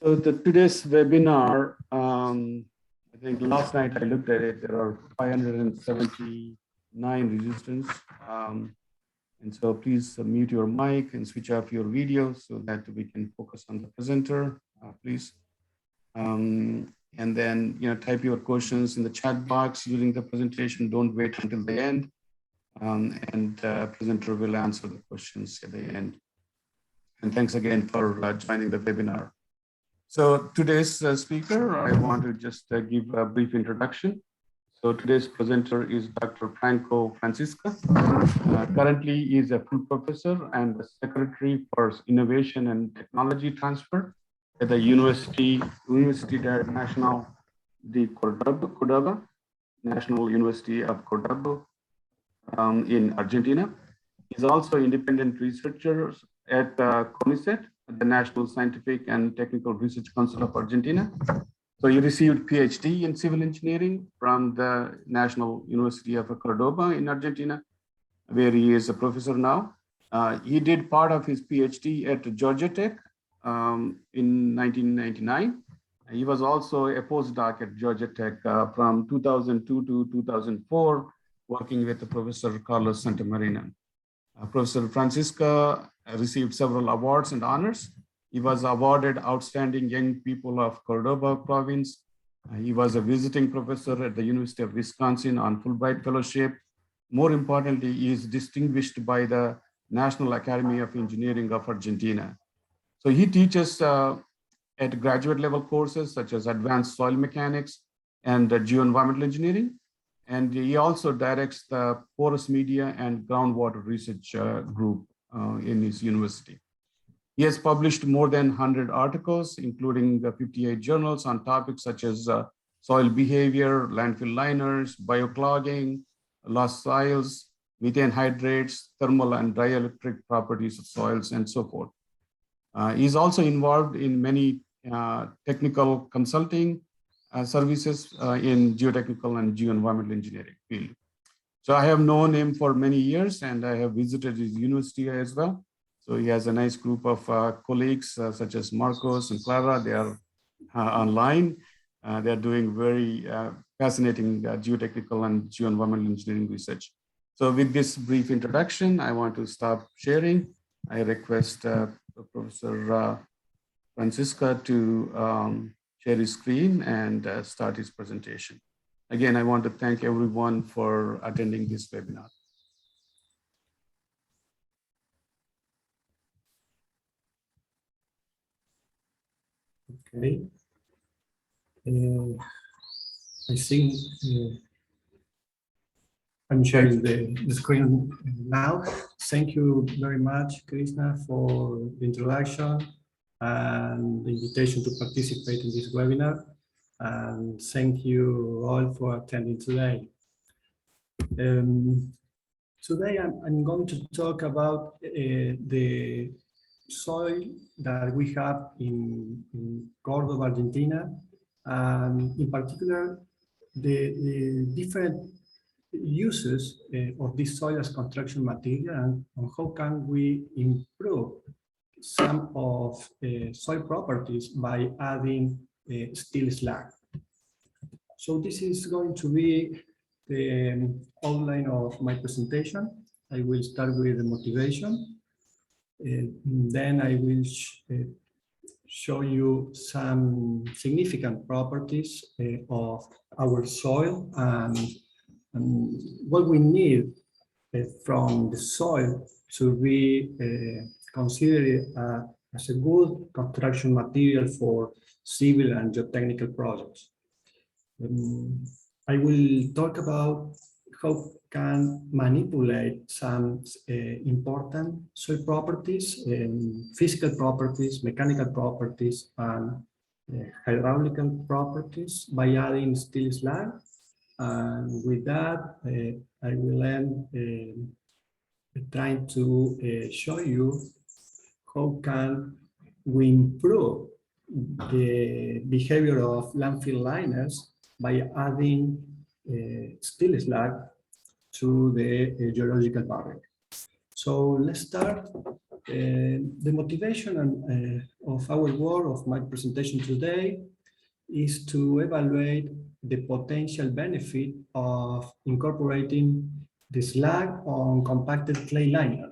So today's webinar, I think last night I looked at it, there are 579 registrants. And so please mute your mic and switch off your video so that we can focus on the presenter, please. And then, type your questions in the chat box during the presentation. Don't wait until the end. And the presenter will answer the questions at the end. And thanks again for joining the webinar. So today's speaker, I want to just give a brief introduction. So today's presenter is Dr. Francisca. Currently, he is a full professor and the Secretary for Innovation and Technology Transfer at the Universidad Nacional de Córdoba, National University of Córdoba in Argentina. He's also independent researcher at CONICET, the National Scientific and Technical Research Council of Argentina. So he received PhD in civil engineering from the National University of Córdoba in Argentina, where he is a professor now. He did part of his PhD at Georgia Tech in 1999. He was also a postdoc at Georgia Tech from 2002 to 2004, working with Professor Carlos Santamarina. Professor Francisca received several awards and honors. He was awarded Outstanding Young People of Córdoba Province. He was a visiting professor at the University of Wisconsin on Fulbright Fellowship. More importantly, he is distinguished by the National Academy of Engineering of Argentina. So he teaches at graduate level courses such as advanced soil mechanics and geoenvironmental engineering. And he also directs the porous media and groundwater research group in his university. He has published more than 100 articles, including 58 journals on topics such as soil behavior, landfill liners, bioclogging, lost soils, methane hydrates, thermal and dielectric properties of soils, and so forth. He's also involved in many technical consulting services in geotechnical and geoenvironmental engineering field. So I have known him for many years and I have visited his university as well. So he has a nice group of colleagues such as Marcos and Clara. They are online. They are doing very fascinating geotechnical and geoenvironmental engineering research. So with this brief introduction, I want to stop sharing. I request Professor Francisca to share his screen and start his presentation. Again, I want to thank everyone for attending this webinar. Okay. I think I'm sharing the screen now. Thank you very much, Krishna, for the introduction and the invitation to participate in this webinar. And thank you all for attending today. Today I'm going to talk about the soil that we have in Córdoba, Argentina, and in particular the different uses of this soil as construction material and how can we improve some of soil properties by adding steel slag. So this is going to be the outline of my presentation. I will start with the motivation. Then I will show you some significant properties of our soil and what we need from the soil to be considered as a good construction material for civil and geotechnical projects. I will talk about how can manipulate some important soil properties, physical properties, mechanical properties, and hydraulical properties by adding steel slag. And with that, I will end trying to show you how can we improve the behavior of landfill liners by adding steel slag to the geological fabric. So let's start The motivation of our work, of my presentation today, is to evaluate the potential benefit of incorporating the slag on compacted clay liner.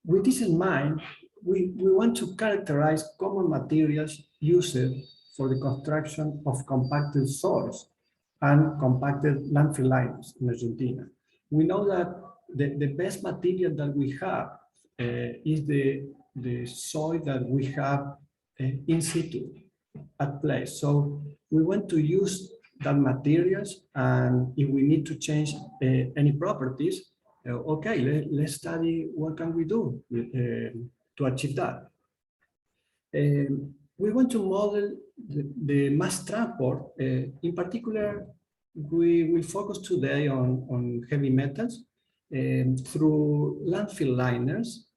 With this in mind, we want to characterize common materials used for the construction of compacted soils and compacted landfill liners in Argentina. We know that the best material that we have is the soil that we have in situ at place. So we want to use that materials, and if we need to change any properties, okay, let's study what can we do to achieve that. We want to model the mass transport. In particular, we will focus today on heavy metals through landfill liners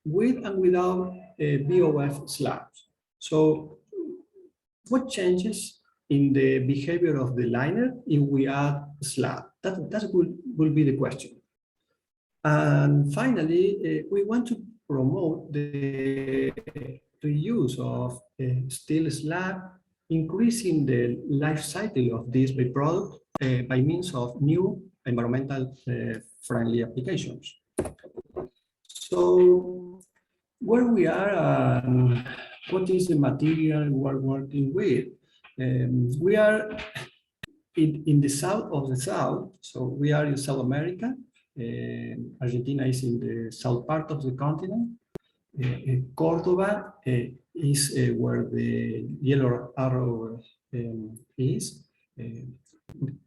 with and without BOF slabs. So what changes in the behavior of the liner if we add slab? That will be the question. And finally, we want to promote the use of steel slag, increasing the life cycle of this byproduct by means of new environmental friendly applications. So where we are and what is the material we're working with? We are in the south of the south, so we are in South America. Argentina is in the south part of the continent. Córdoba is where the yellow arrow is.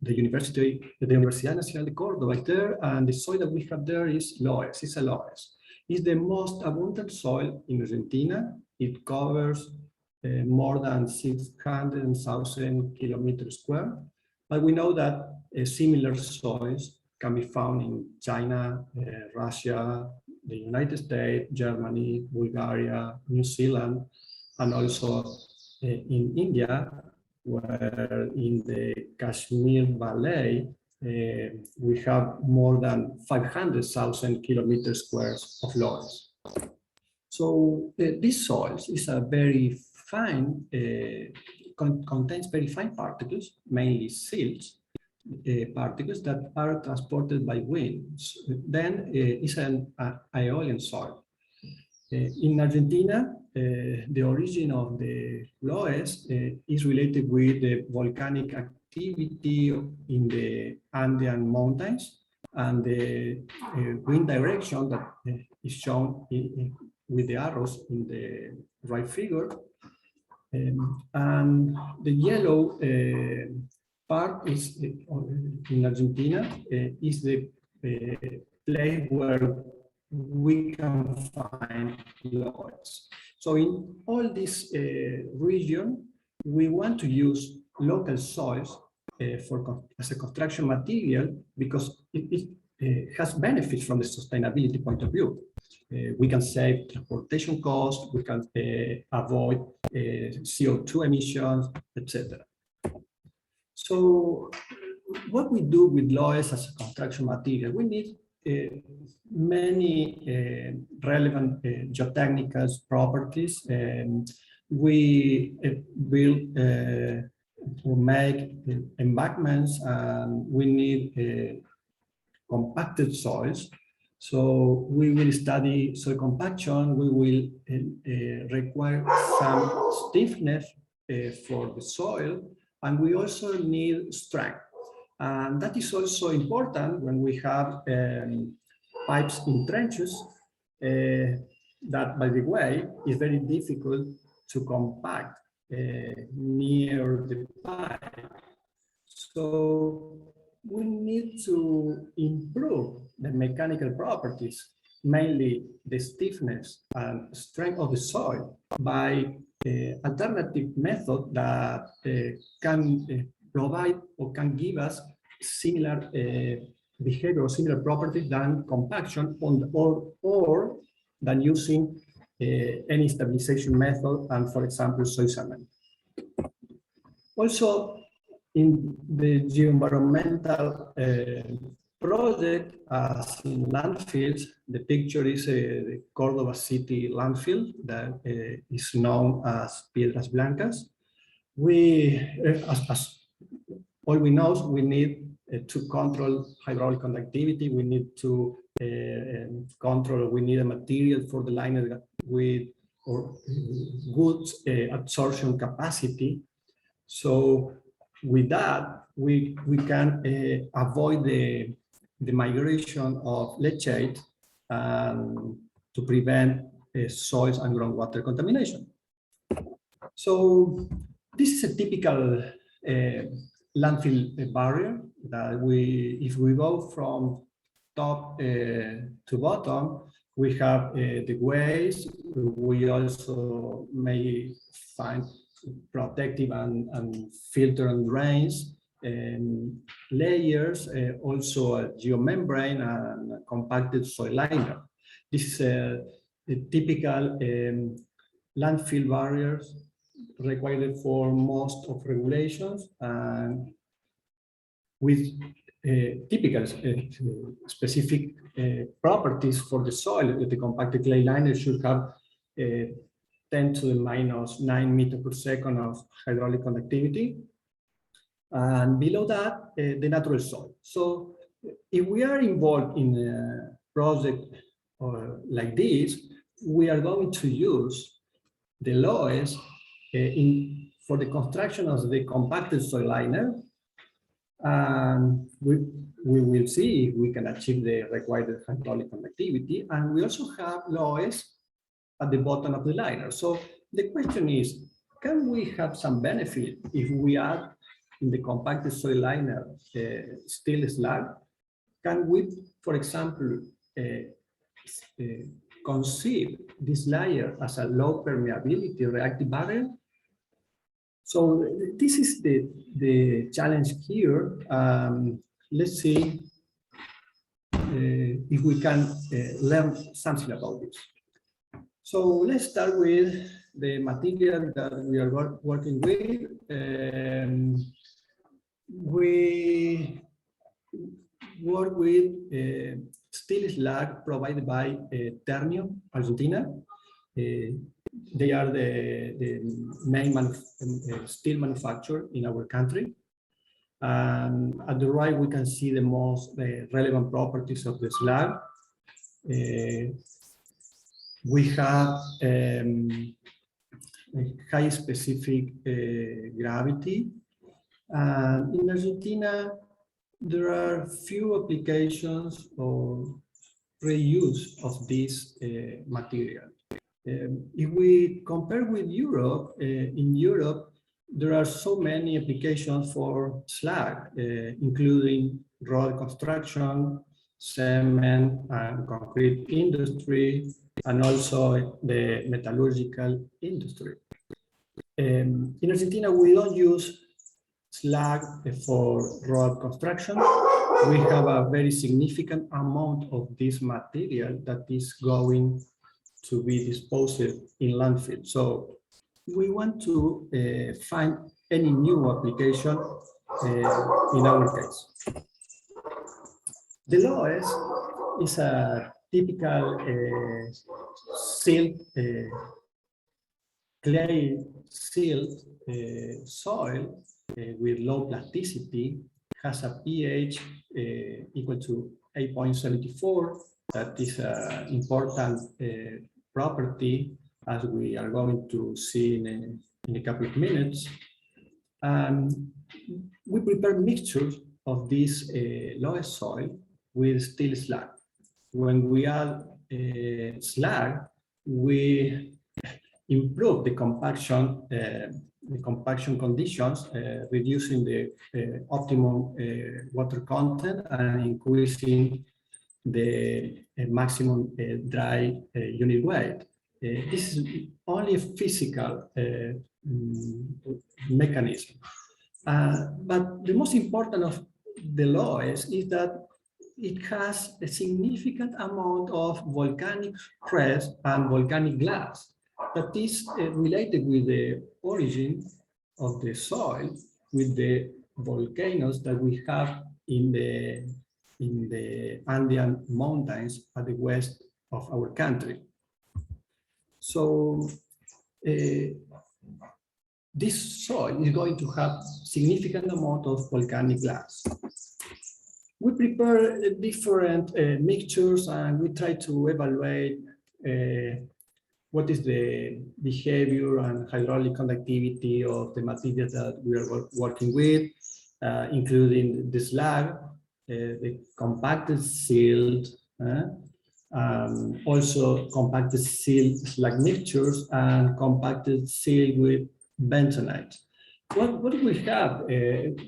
The Universidad Nacional de Córdoba is there, and the soil that we have there is Loess. It's a Loess. It's the most abundant soil in Argentina. It covers more than 600,000 kilometers square. But we know that similar soils can be found in China, Russia, the United States, Germany, Bulgaria, New Zealand, and also in India, where in the Kashmir Valley, we have more than 500,000 kilometers squares of Loess. So these soils is a very fine, contains very fine particles, mainly silts, particles that are transported by wind. Then it's an aeolian soil. In Argentina, the origin of the Loess is related with the volcanic activity in the Andean mountains and the wind direction that is shown with the arrows in the right figure. And the yellow part is in Argentina is the place where we can find Loess. So in all this region, we want to use local soils as a construction material because it has benefits from the sustainability point of view. We can save transportation costs, we can avoid CO2 emissions, etc. So what we do with Loess as a construction material, we need many relevant geotechnical properties. We build or make embankments, and we need compacted soils. So we will study soil compaction. We will require some stiffness for the soil, and we also need strength. And that is also important when we have pipes in trenches that, by the way, is very difficult to compact near the pipe. So we need to improve the mechanical properties, mainly the stiffness and strength of the soil, by alternative method that can provide or can give us similar behavior or similar properties than compaction or than using any stabilization method and, for example, soil cement. Also, in the geoenvironmental project, as in landfills, the picture is the Córdoba city landfill that is known as Piedras Blancas. We, as all we know, we need to control hydraulic conductivity. We need to control. We need a material for the liner with or good absorption capacity. So with that, we can avoid the migration of leachate to prevent soils and groundwater contamination. So this is a typical landfill barrier that if we go from top to bottom, we have the waste. We also may find protective and filter and drains, layers, also a geomembrane and a compacted soil liner. This is a typical landfill barriers required for most of regulations and with typical specific properties for the soil. The compacted clay liner should have 10 to the minus 9 meters per second of hydraulic conductivity. And below that, the natural soil. So if we are involved in a project like this, we are going to use the Loess for the construction of the compacted soil liner. And we will see if we can achieve the required hydraulic conductivity. And we also have Loess at the bottom of the liner. So the question is, can we have some benefit if we add in the compacted soil liner steel slag? Can we, for example, conceive this layer as a low permeability reactive barrier? So this is the challenge here. Let's see if we can learn something about this. So let's start with the material that we are working with. We work with steel slag provided by Ternium, Argentina. They are the main steel manufacturer in our country. At the right, we can see the most relevant properties of the slag. We have high specific gravity. In Argentina, there are few applications or reuse of this material. If we compare with Europe, in Europe, there are so many applications for slag, including road construction, cement and concrete industry, and also the metallurgical industry. In Argentina, we don't use slag for road construction. We have a very significant amount of this material that is going to be disposed in landfill. So we want to find any new application in our case. The Loess is a typical silt, clay silt soil with low plasticity, has a pH equal to 8.74. That is an important property, as we are going to see in a couple of minutes. We prepare mixtures of this Loess soil with steel slag. When we add slag, we improve the compaction conditions, reducing the optimum water content and increasing the maximum dry unit weight. This is only a physical mechanism. But the most important of the Loess is that it has a significant amount of volcanic crest and volcanic glass that is related with the origin of the soil, with the volcanoes that we have in the in the Andean mountains at the west of our country. So this soil is going to have significant amount of volcanic glass. We prepare different mixtures and we try to evaluate what is the behavior and hydraulic conductivity of the materials that we are working with, including the slag, the compacted sealed, also compacted sealed slag mixtures and compacted sealed with bentonite. What we have,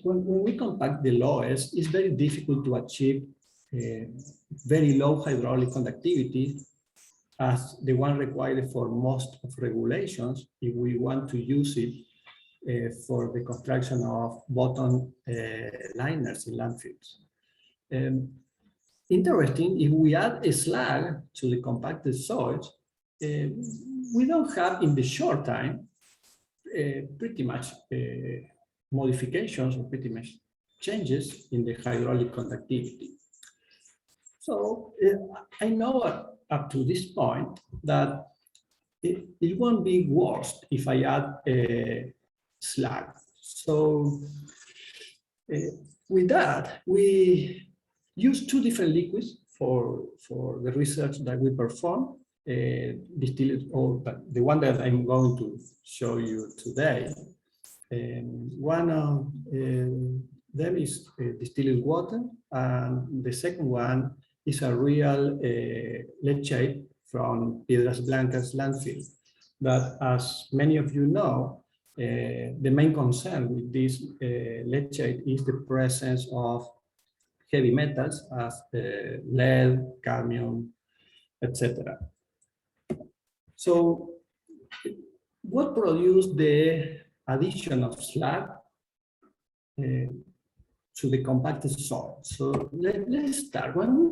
when we compact the Loess, it's very difficult to achieve very low hydraulic conductivity as the one required for most of regulations if we want to use it for the construction of bottom liners in landfills. Interesting, if we add a slag to the compacted soils, we don't have in the short time pretty much modifications or pretty much changes in the hydraulic conductivity. So I know up to this point that it won't be worse if I add a slag. So with that, we use two different liquids for the research that we perform. Distilled, or the one that I'm going to show you today. One of them is distilled water, and the second one is a real leachate from Piedras Blancas landfill. That, as many of you know, the main concern with this leachate is the presence of heavy metals as lead, cadmium, etc. So what produced the addition of slag to the compacted soil? So let's start. When we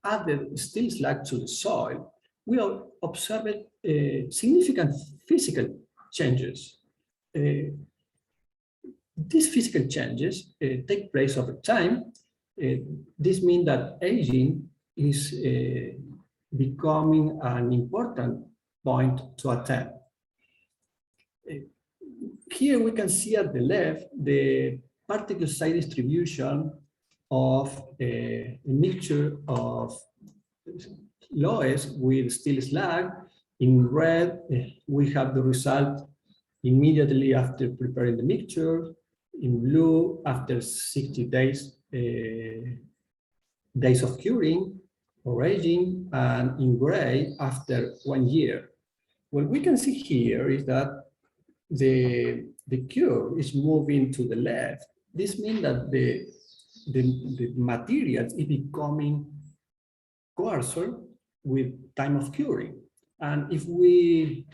added steel slag to the soil, we observed significant physical changes. These physical changes take place over time. This means that aging is becoming an important point to attend. Here we can see at the left the particle size distribution of a mixture of Loess with steel slag. In red, we have the result immediately after preparing the mixture. In blue, after 60 days of curing or aging, and in gray after 1 year. What we can see here is that the cure is moving to the left. This means that the materials is becoming coarser with time of curing. And if we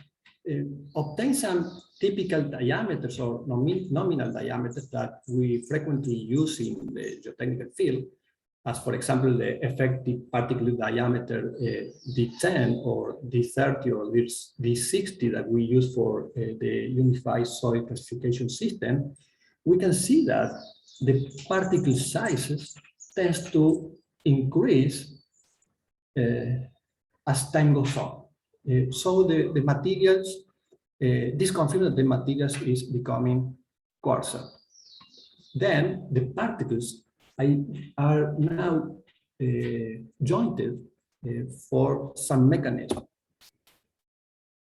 obtain some typical diameters or nominal diameters that we frequently use in the geotechnical field, as for example, the effective particle diameter D10 or D30 or D60 that we use for the unified soil classification system, we can see that the particle sizes tends to increase as time goes on. So the materials, this confirms that the materials is becoming coarser. Then the particles are now jointed for some mechanism.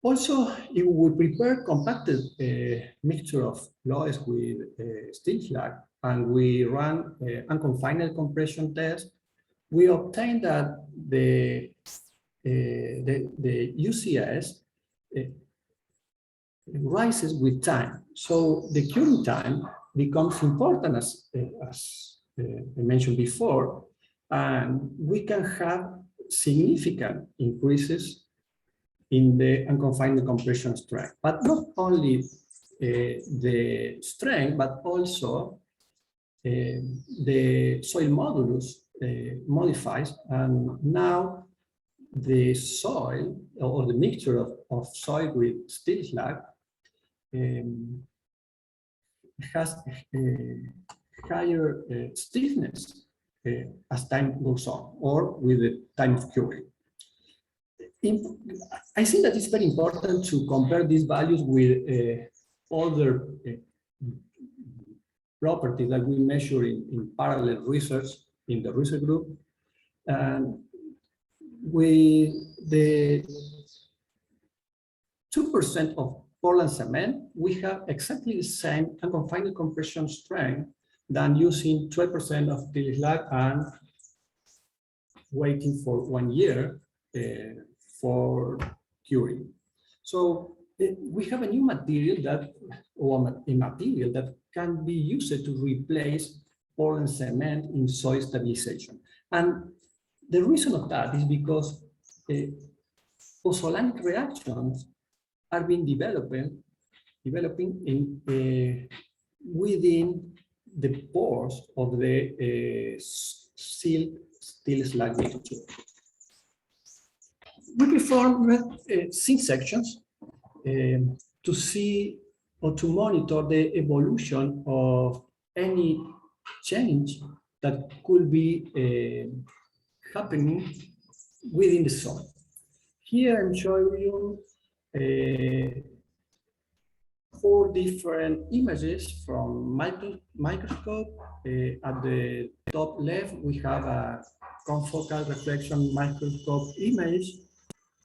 Also, if we prepare compacted mixture of Loess with steel slag and we run unconfined compression test, we obtain that the UCS rises with time. So the curing time becomes important as I mentioned before, and we can have significant increases in the unconfined compression strength, but not only the strength, but also the soil modulus modifies, and now the soil or the mixture of soil with steel slag has higher stiffness as time goes on, or with the time of curing. I think that it's very important to compare these values with other properties that we measure in parallel research in the research group. And with the 2% of Portland cement, we have exactly the same unconfined compression strength than using 12% of steel slag and waiting for 1 year for curing. So we have a new material that, or a material that can be used to replace Portland cement in soil stabilization. And the reason of that is because pozzolanic reactions are being developing in within the pores of the steel slag mixture. We performed zinc sections to see or to monitor the evolution of any change that could be happening within the soil. Here I'm showing you 4 different images from microscope. At the top left, we have a confocal reflection microscope image.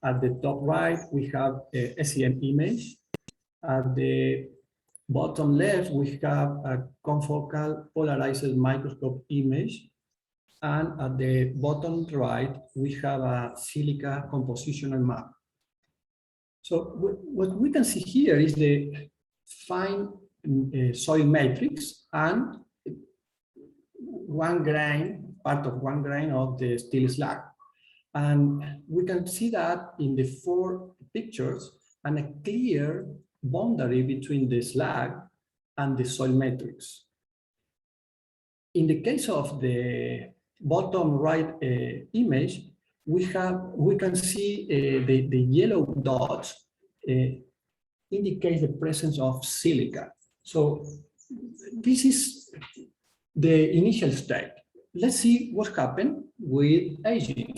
At the top right, we have a SEM image. At the bottom left, we have a confocal polarized microscope image. And at the bottom right, we have a silica compositional map. So what we can see here is the fine soil matrix and part of 1 grain of the steel slag. And we can see that in the 4 pictures and a clear boundary between the slag and the soil matrix. In the case of the bottom right image, we can see the yellow dots indicate the presence of silica. So this is the initial state. Let's see what happened with aging.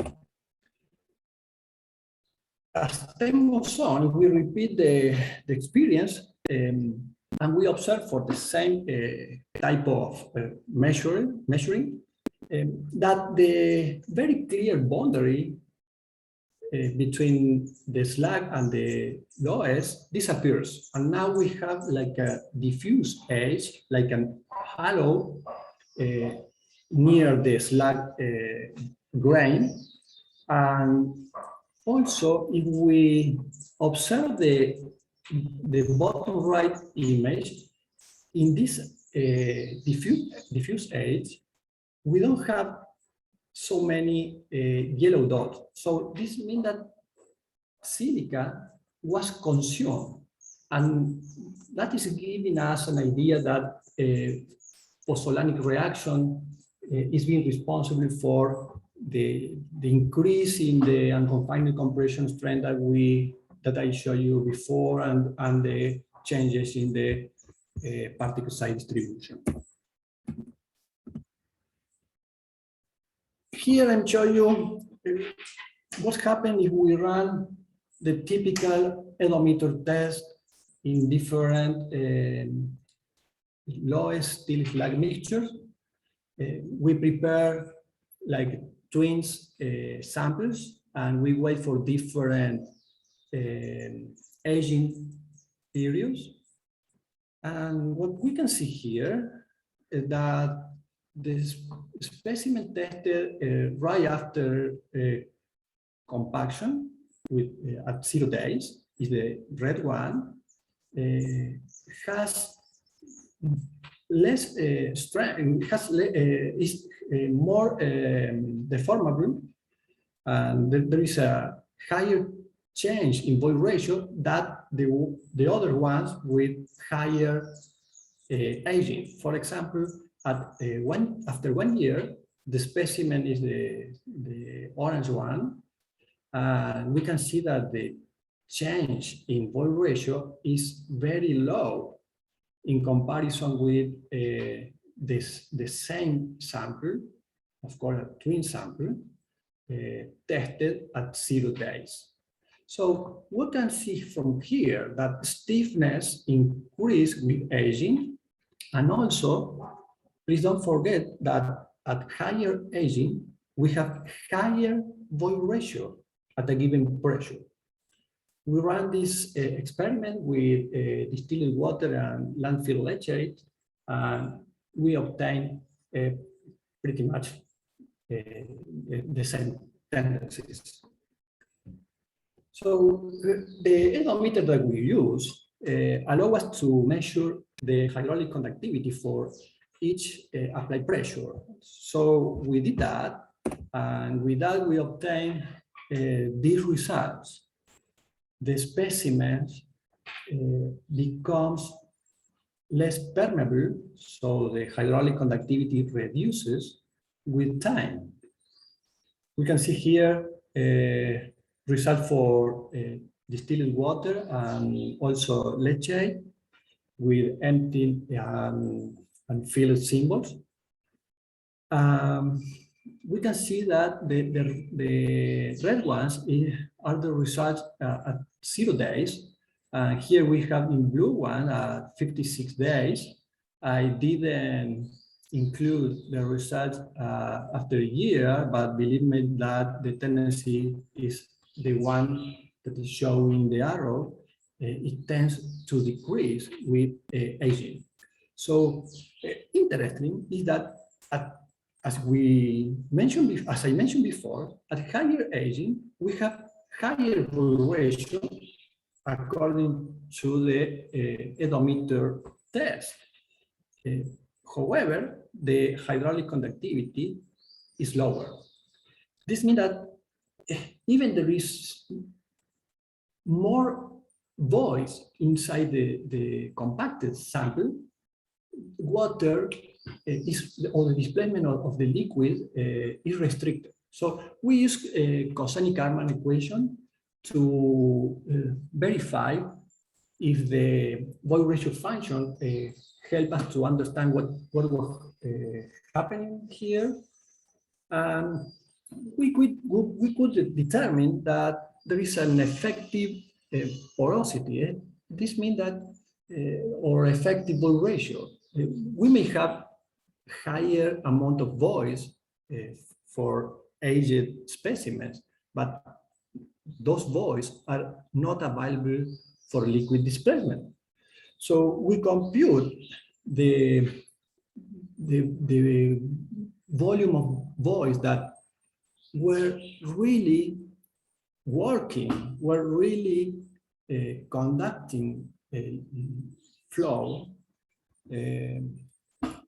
As time goes on, we repeat the experience and we observe for the same type of measuring that the very clear boundary between the slag and the Loess disappears. And now we have like a diffuse edge, like a halo near the slag grain. And also, if we observe the bottom right image, in this diffuse edge, we don't have so many yellow dots. So this means that silica was consumed. And that is giving us an idea that pozzolanic reaction is being responsible for the increase in the unconfined compression strength that I showed you before, and the changes in the particle size distribution. Here I'm showing you what happens if we run the typical odometer test in different Loess steel slag mixtures. We prepare like twins samples, and we wait for different aging periods. And what we can see here is that the specimen tested right after compaction with at 0 days is the red one, has less strength, is more deformable, and there is a higher change in void ratio than the other ones with higher aging. For example, after 1 year, the specimen is the orange one, and we can see that the change in void ratio is very low in comparison with the same sample of course, a twin sample, tested at 0 days. So we can see from here that stiffness increased with aging, and also, please don't forget that at higher aging, we have higher void ratio at a given pressure. We ran this experiment with distilled water and landfill leachate, and we obtained pretty much the same tendencies. So the odometer that we use allow us to measure the hydraulic conductivity for each applied pressure. So we did that, and with that we obtained these results. The specimen becomes less permeable, so the hydraulic conductivity reduces with time. We can see here result for distilled water and also leachate with empty and filled symbols. We can see that the red ones are the results at 0 days. Here we have in blue one at 56 days. I didn't include the results after a year, but believe me that the tendency is the one that is showing the arrow. It tends to decrease with aging. So interesting is that as I mentioned before, at higher aging, we have higher void ratio according to the odometer test. However, the hydraulic conductivity is lower. This means that even there is more voids inside the compacted sample, water or the displacement of the liquid is restricted. So we use a Cosine-Karman equation to verify if the void ratio function help us to understand what was happening here. We could determine that there is an effective porosity. This means that, or effective void ratio. We may have higher amount of voids for aged specimens, but those voids are not available for liquid displacement. So we compute the volume of voids that were really working, were really conducting flow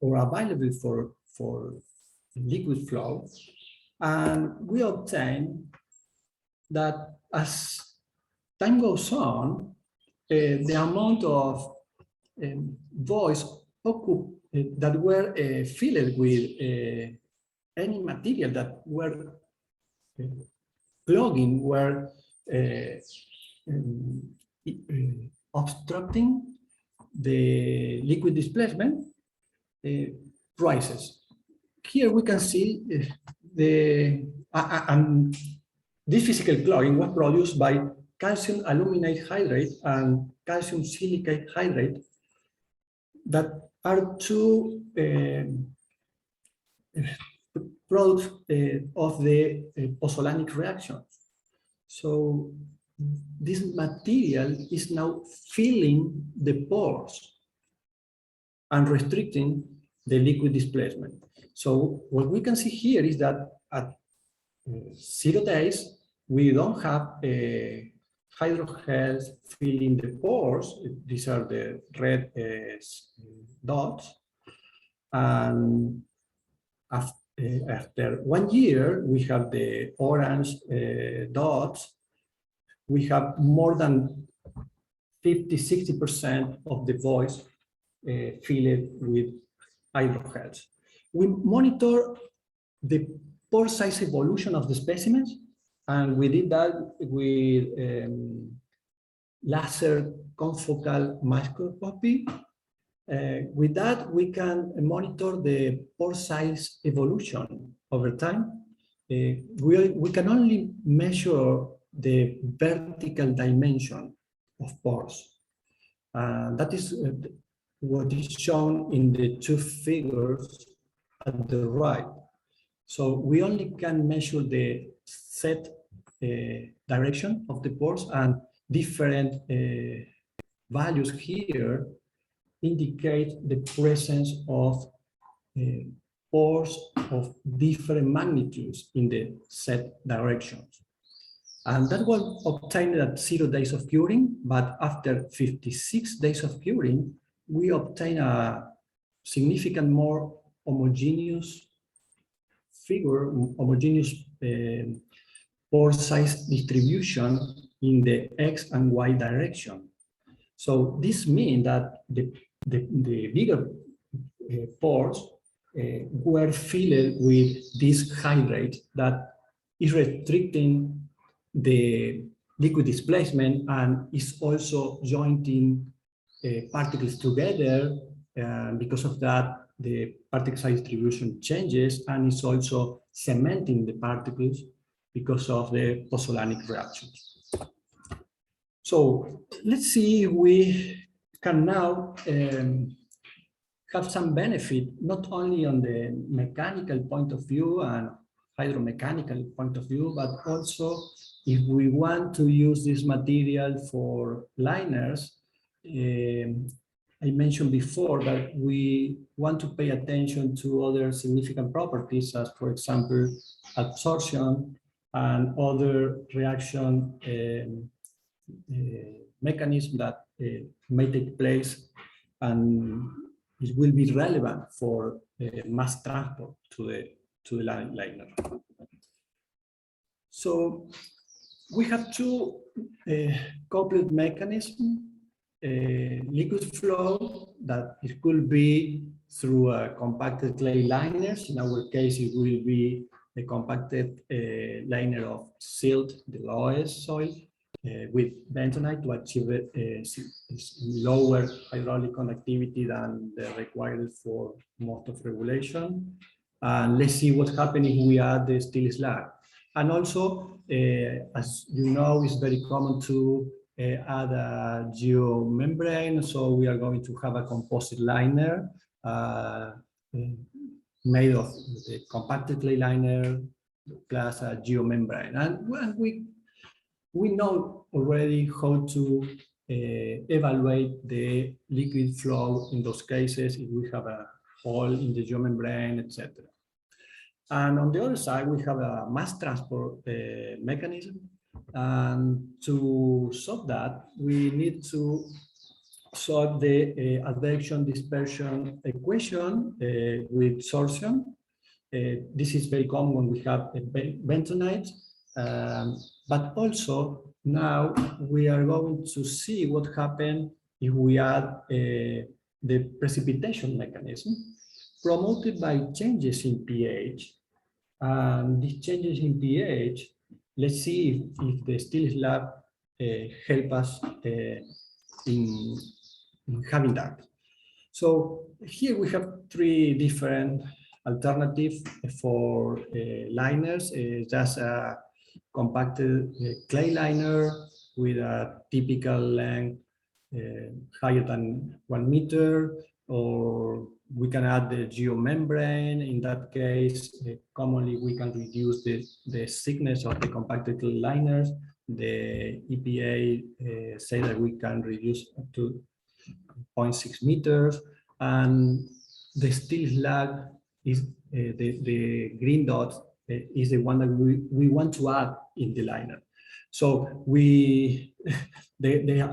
or available for liquid flow. And we obtain that as time goes on, the amount of voids that were filled with any material that were clogging, were obstructing the liquid displacement rises. Here we can see this physical clogging was produced by calcium aluminate hydrate and calcium silicate hydrate that are two products of the pozzolanic reactions. So this material is now filling the pores and restricting the liquid displacement. So what we can see here is that at 0 days, we don't have hydrogels filling the pores. These are the red dots. And after 1 year, we have the orange dots. We have more than 50–60% of the voids filled with hydrogels. We monitor the pore size evolution of the specimens, and we did that with laser confocal microscopy. With that, we can monitor the pore size evolution over time. We can only measure the vertical dimension of pores. That is what is shown in the two figures at the right. So we only can measure the set direction of the pores, and different values here indicate the presence of pores of different magnitudes in the set directions. And that was obtained at 0 days of curing, but after 56 days of curing, we obtain a significant more homogeneous figure, homogeneous pore size distribution in the X and Y direction. So this means that the bigger pores were filled with this hydrate that is restricting the liquid displacement and is also joining particles together. Because of that, the particle size distribution changes, and it's also cementing the particles because of the pozzolanic reactions. So let's see if we can now have some benefit, not only on the mechanical point of view and hydromechanical point of view, but also if we want to use this material for liners. I mentioned before that we want to pay attention to other significant properties, as for example, absorption and other reaction mechanism that may take place, and it will be relevant for mass transport to the liner. So we have two coupled mechanisms. Liquid flow, that it could be through compacted clay liners. In our case, it will be a compacted liner of silt, the Loess soil, with bentonite to achieve lower hydraulic conductivity than the required for most of regulation. And let's see what's happening if we add the steel slag. And also, as you know, it's very common to add a geomembrane. So we are going to have a composite liner made of the compacted clay liner plus a geomembrane. And we know already how to evaluate the liquid flow in those cases if we have a hole in the geomembrane, etc. And on the other side, we have a mass transport mechanism. And to solve that, we need to solve the advection dispersion equation with sorption. This is very common when we have a bentonite, but also now we are going to see what happens if we add the precipitation mechanism promoted by changes in pH. And these changes in pH, let's see if the steel slab help us in having that. So here we have three different alternatives for liners. Just a compacted clay liner with a typical length higher than 1 meter, or we can add the geomembrane. In that case, commonly we can reduce the thickness of the compacted clay liners. The EPA say that we can reduce up to 0.6 meters, and the steel slag is the green dot is the one that we want to add in the liner. So the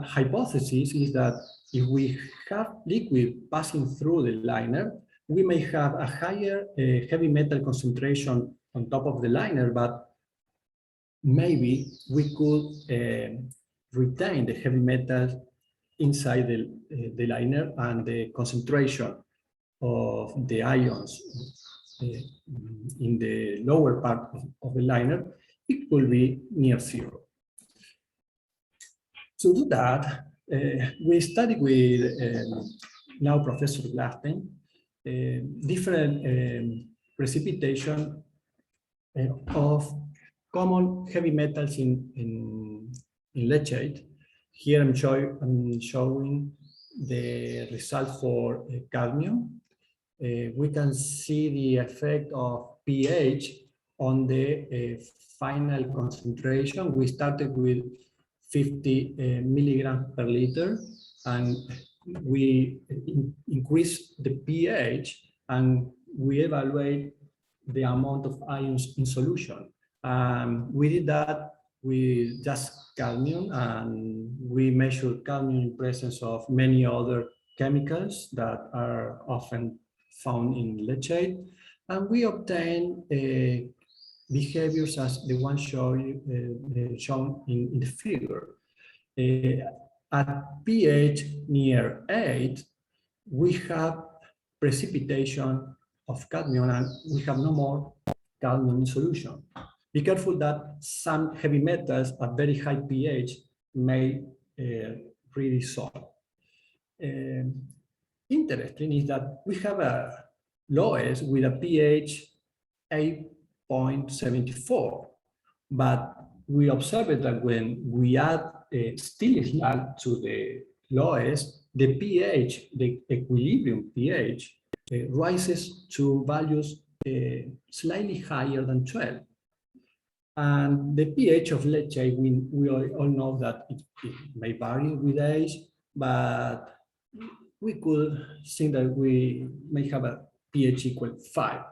hypothesis is that if we have liquid passing through the liner, we may have a higher heavy metal concentration on top of the liner, but maybe we could retain the heavy metal inside the liner, and the concentration of the ions in the lower part of the liner, it will be near zero. To do that, we studied with now Professor Glasten, different precipitation of common heavy metals in leachate. Here I'm showing the result for cadmium. We can see the effect of pH on the final concentration. We started with 50 milligrams per liter, and we increase the pH, and we evaluate the amount of ions in solution. We did that with just cadmium, and we measured cadmium in presence of many other chemicals that are often found in leachate, and we obtained behaviors as the one shown in the figure. At pH near 8, we have precipitation of cadmium, and we have no more cadmium in solution. Be careful that some heavy metals at very high pH may redissolve. Interesting is that we have a Loess with a pH 8.74, but we observed that when we add steel slag to the Loess, the pH, the equilibrium pH, rises to values slightly higher than 12. And the pH of leachate, we all know that it may vary with age, but we could think that we may have a pH equal 5.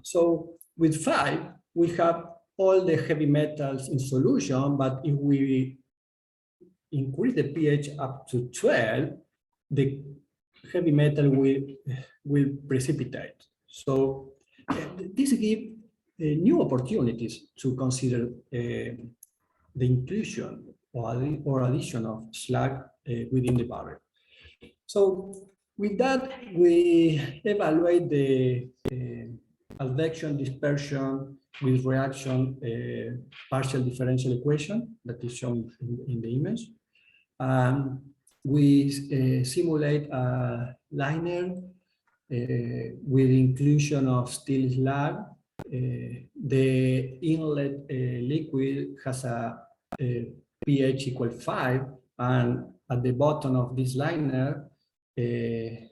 So with 5, we have all the heavy metals in solution, but if we increase the pH up to 12, the heavy metal will precipitate. So this gives new opportunities to consider the inclusion or addition of slag within the barrel. So with that, we evaluate the advection dispersion with reaction partial differential equation that is shown in the image. We simulate a liner with inclusion of steel slag. The inlet liquid has a pH equal 5, and at the bottom of this liner, the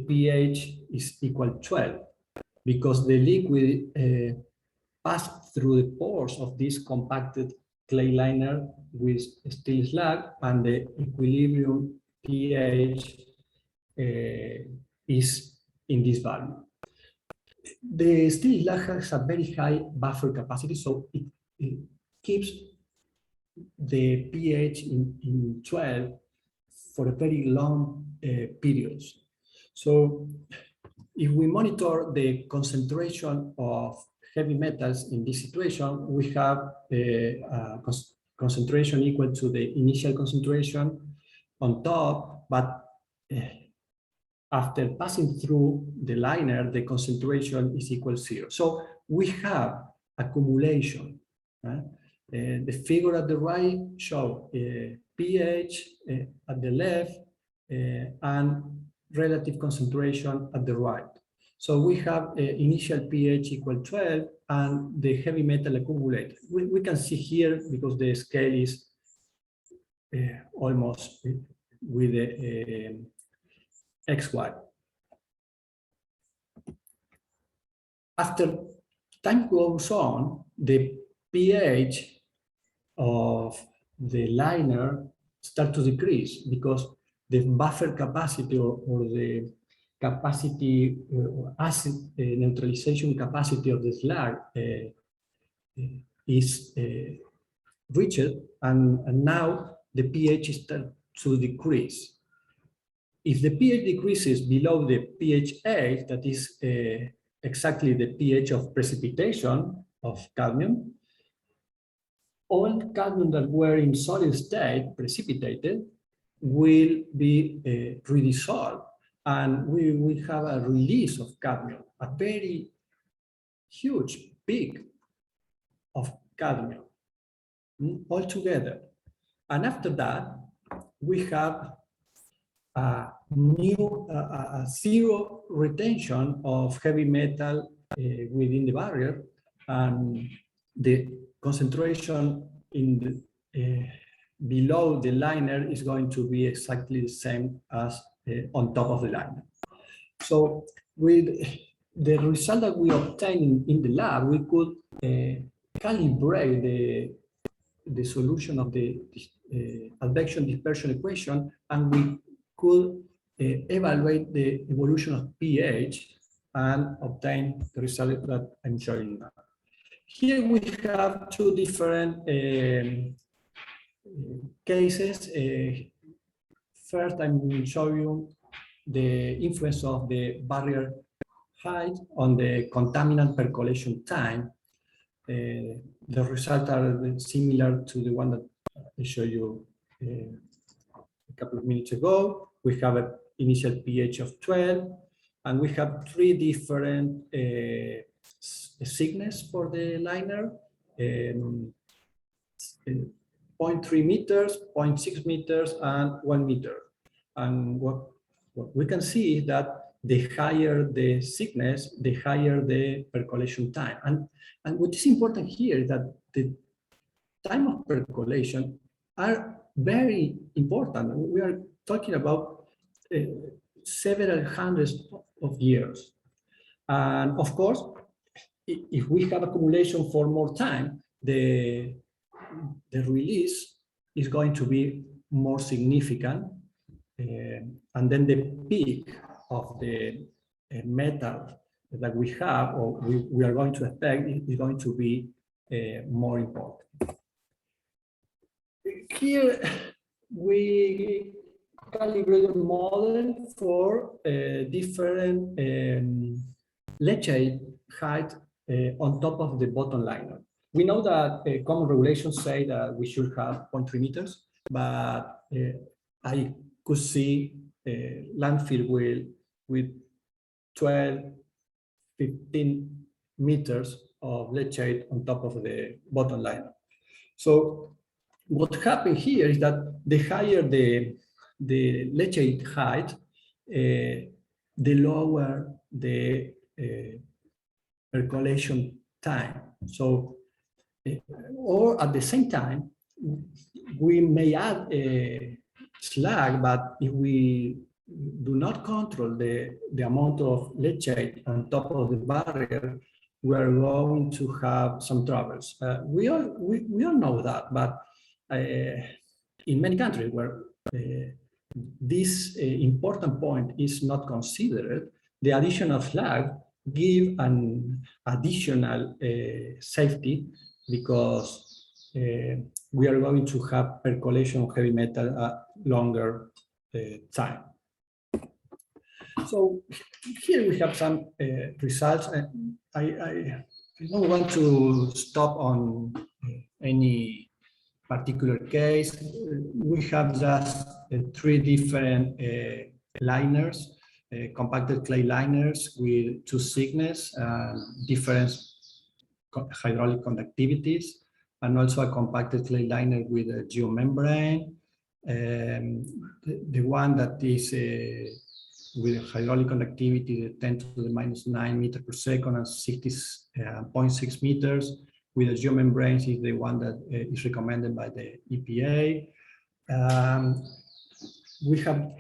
pH is equal 12, because the liquid passed through the pores of this compacted clay liner with steel slag, and the equilibrium pH is in this value. The steel slag has a very high buffer capacity, so it keeps the pH in 12 for a very long periods. So if we monitor the concentration of heavy metals in this situation, we have a concentration equal to the initial concentration on top, but after passing through the liner, the concentration is equal to 0. So we have accumulation. The figure at the right shows pH at the left and relative concentration at the right. So we have initial pH equal 12 and the heavy metal accumulate. We can see here, because the scale is almost with the XY. After time goes on, the pH of the liner start to decrease, because the buffer capacity or the capacity, acid neutralization capacity of the slag is reached, and now the pH starts to decrease. If the pH decreases below the pH 8, that is exactly the pH of precipitation of cadmium, all cadmium that were in solid state precipitated will be redissolved, and we will have a release of cadmium, a very huge peak of cadmium altogether. And after that, we have a zero retention of heavy metal within the barrier, and the concentration in the, below the liner is going to be exactly the same as on top of the liner. So with the result that we obtained in the lab, we could calibrate the solution of the advection dispersion equation, and we could evaluate the evolution of pH and obtain the result that I'm showing you now. Here we have two different cases. First, I'm going to show you the influence of the barrier height on the contaminant percolation time. The results are similar to the one that I showed you a couple of minutes ago. We have an initial pH of 12, and we have three different thickness for the liner, 0.3 meters, 0.6 meters, and 1 meter. And what we can see is that the higher the thickness, the higher the percolation time. And what is important here is that the time of percolation are very important. We are talking about several hundreds of years. And of course, if we have accumulation for more time, the release is going to be more significant. And then the peak of the metal that we have, or we are going to expect, is going to be more important. Here we calibrate a model for different leachate height on top of the bottom liner. We know that common regulations say that we should have 0.3 meters, but I could see landfill with 12, 15 meters of leachate on top of the bottom liner. So what happened here is that the higher the leachate height, the lower the percolation time. So, or at the same time, we may add slag, but if we do not control the amount of leachate on top of the barrier, we are going to have some troubles. We all know that, but in many countries where this important point is not considered, the addition of slag give an additional safety, because we are going to have percolation of heavy metal at longer time. So here we have some results. I don't want to stop on any particular case. We have just three different liners, compacted clay liners with two thickness, different hydraulic conductivities, and also a compacted clay liner with a geomembrane. The one that is with hydraulic conductivity 10 to the minus 9 meters per second and 60.6 meters with a geomembrane is the one that is recommended by the EPA. We have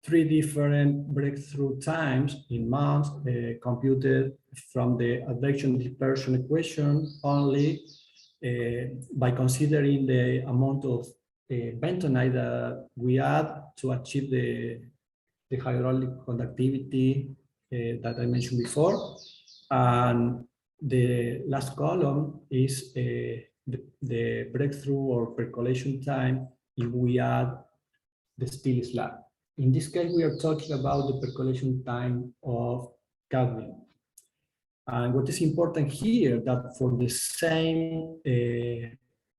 three different breakthrough times in months computed from the advection dispersion equation only by considering the amount of bentonite that we add to achieve the hydraulic conductivity that I mentioned before. And the last column is the breakthrough or percolation time if we add the steel slag. In this case, we are talking about the percolation time of cadmium. And what is important here, that for the same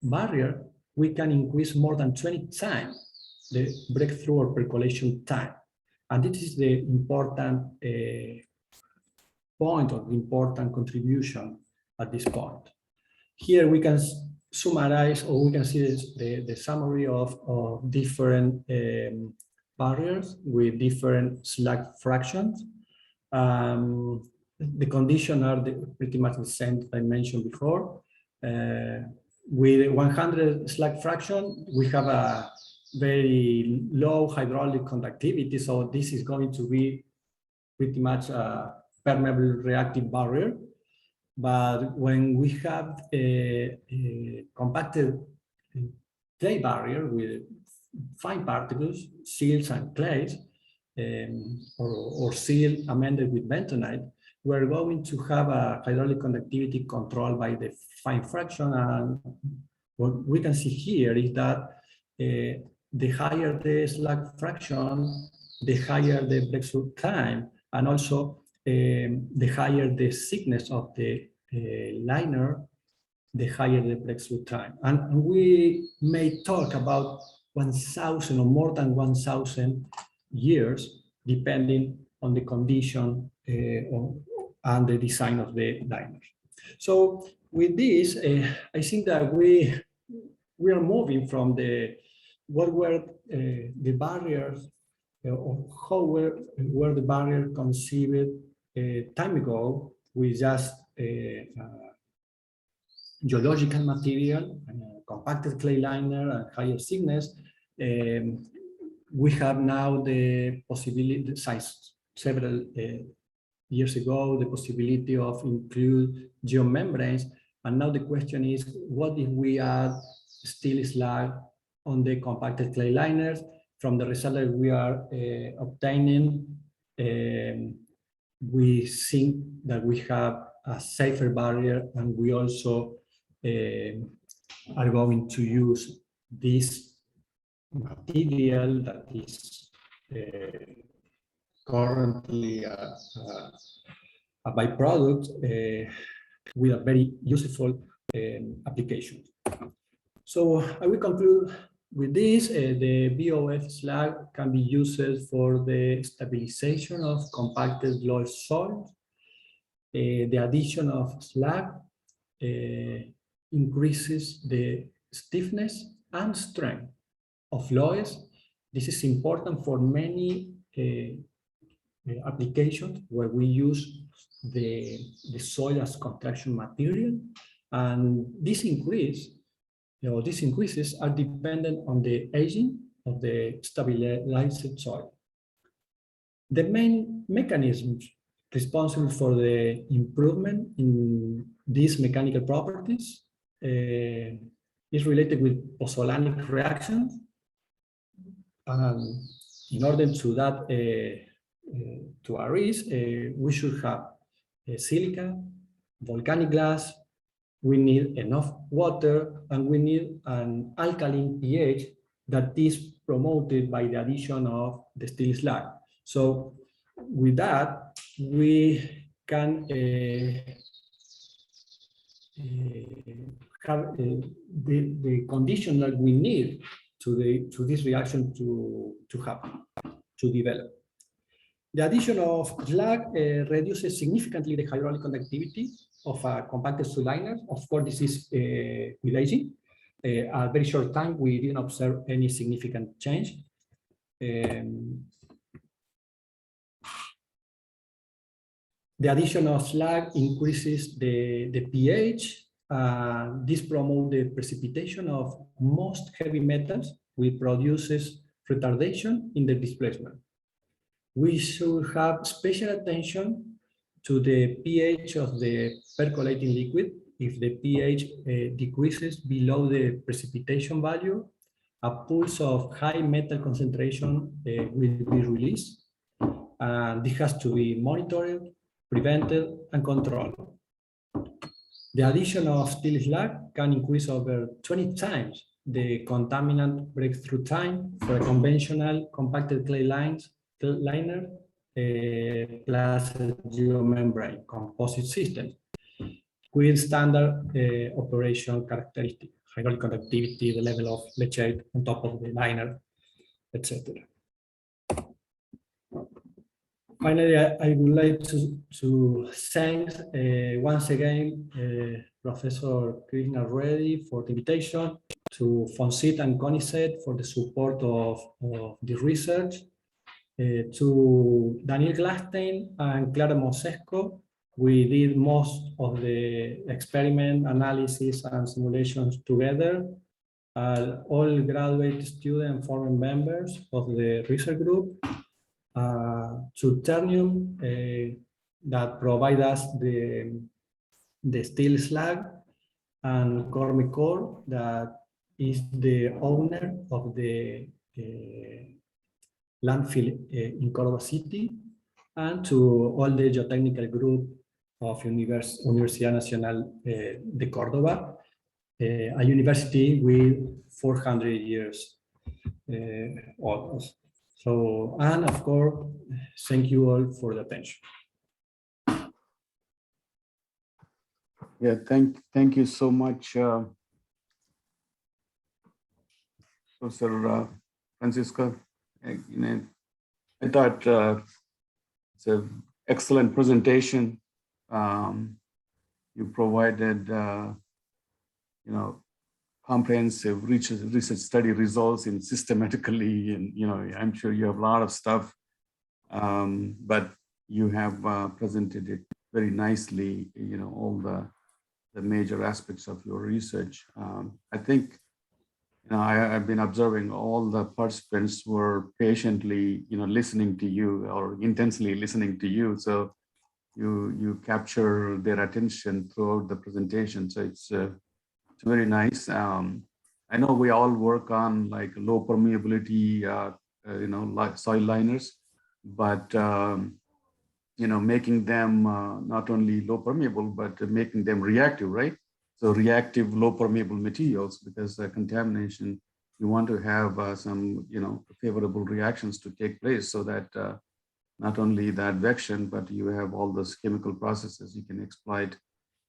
barrier, we can increase more than 20 times the breakthrough or percolation time. And this is the important point or important contribution at this point. Here we can summarize, or we can see the summary of different barriers with different slag fractions. The conditions are pretty much the same that I mentioned before. With 100 slag fraction, we have a very low hydraulic conductivity. So this is going to be pretty much a permeable reactive barrier. But when we have a compacted clay barrier with fine particles, seals and clays, or seal amended with bentonite, we're going to have a hydraulic conductivity controlled by the fine fraction. And what we can see here is that the higher the slag fraction, the higher the breakthrough time, and also the higher the thickness of the liner, the higher the breakthrough time. And we may talk about 1,000 or more than 1,000 years, depending on the condition and the design of the liners. So with this, I think that we are moving from what were the barriers, or how were the barriers conceived time ago with just geological material, compacted clay liner, and higher thickness. We have now the possibility, since several years ago, the possibility of include geomembranes. And now the question is, what if we add steel slag on the compacted clay liners? From the result that we are obtaining, we think that we have a safer barrier, and we also are going to use this material that is currently a byproduct with a very useful application. So I will conclude with this. The BOF slag can be used for the stabilization of compacted Loess soils. The addition of slag increases the stiffness and strength of Loess. This is important for many applications where we use the soil as construction material, and these increases are dependent on the aging of the stabilized soil. The main mechanisms responsible for the improvement in these mechanical properties is related with pozzolanic reactions. In order to that to arise, we should have silica, volcanic glass, we need enough water, and we need an alkaline pH that is promoted by the addition of the steel slag. So with that, we can have the condition that we need to this reaction to happen, to develop. The addition of slag reduces significantly the hydraulic conductivity of a compacted soil liner. Of course, this is with aging. A very short time, we didn't observe any significant change. The addition of slag increases the pH. This promotes the precipitation of most heavy metals, which produces retardation in the displacement. We should have special attention to the pH of the percolating liquid. If the pH decreases below the precipitation value, a pulse of high metal concentration will be released. This has to be monitored, prevented, and controlled. The addition of steel slag can increase over 20 times the contaminant breakthrough time for a conventional compacted clay liner plus geomembrane composite system with standard operation characteristics, hydraulic conductivity, the level of leachate on top of the liner, etc. Finally, I would like to thank once again Professor Krishna Reddy for the invitation, to CONICET and CONICET for the support of the research, To Daniel Glastein and Clara Mosesco, we did most of the experiment analysis and simulations together. All graduate student former members of the research group. To Ternium, that provide us the steel slag, and Cormicor, that is the owner of the landfill in Córdoba city, and to all the geotechnical group of Universidad Nacional de Córdoba, a university with 400 years almost. So, and of course, thank you all for the attention. Yeah, thank you so much, Professor Francisca. I thought it's an excellent presentation. You provided, comprehensive research study results in systematically, and I'm sure you have a lot of stuff, but you have presented it very nicely. All the major aspects of your research. I think I've been observing all the participants were patiently, listening to you or intensely listening to you. So you capture their attention throughout the presentation. So it's very nice. I know we all work on like low permeability, like soil liners, but making them not only low permeable, but making them reactive, right? So reactive low permeable materials, because contamination, you want to have some, favorable reactions to take place, so that not only the advection, but you have all those chemical processes you can exploit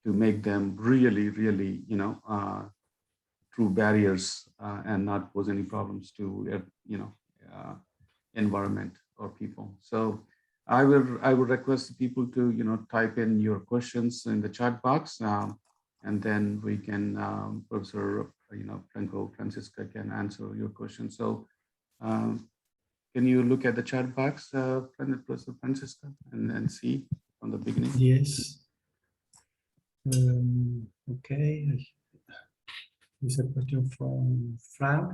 to make them really, really, true barriers and not pose any problems to, environment or people. So I would request people to, type in your questions in the chat box, and then we can, Professor, Franco, Francisca can answer your questions. So can you look at the chat box, Professor Francisca, and then see from the beginning? Yes. Okay. This is a question from Frank.